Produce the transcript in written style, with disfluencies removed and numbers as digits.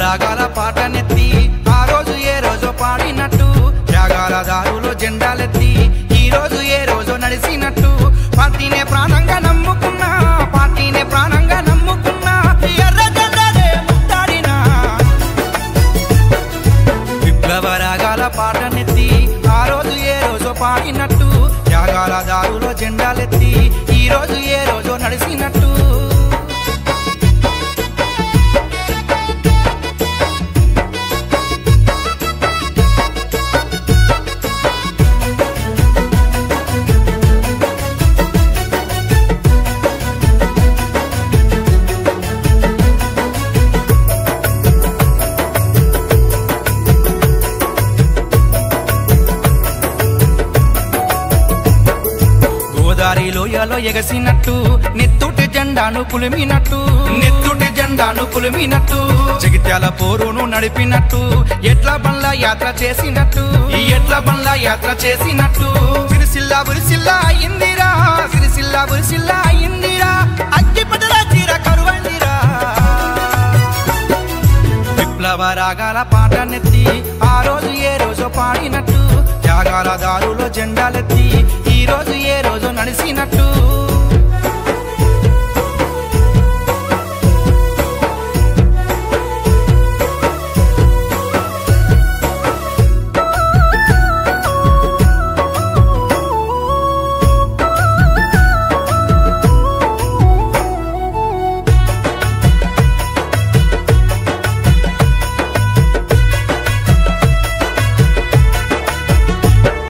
రాగాల పాటనెత్తి ఆ రోజు ఏ రోజు పాడినట్టు త్యాగాల దారులో జెండాలెత్తి ఈ రోజు ఏ రోజు నడిచినట్టు పార్టీనే ప్రాణంగా నమ్ముకున్నా పార్టీనే ప్రాణంగా నమ్ముకున్నా ఎర్ర జెండాలే ముద్దాడినా విప్లవ రాగాల పాటనెత్తి ఆ రోజు ఏ రోజు పాడినట్టు త్యాగాల దారులో జెండాలెత్తి ఈ రోజు ఏ రోజు నడిచినట్టు లోయలో ఎగసినట్టు నెత్తుటి జెండాను పులిమినట్టు జగిత్యాల పోరును నడిపినట్టు ఎట్ల బండ్ల యాత్ర చేసినట్టు సిరిసిల్ల బురిసిల్లా అయిందిరా అగ్గిపటల తీర కరువైందిరా విప్లవ రాగాల పాటనెత్తి ఆ రోజు ఏ రోజు పాడినట్టు త్యాగాల దారులో జెండాలెత్తి ఈ రోజు ఏ రోజు నడిచినట్టు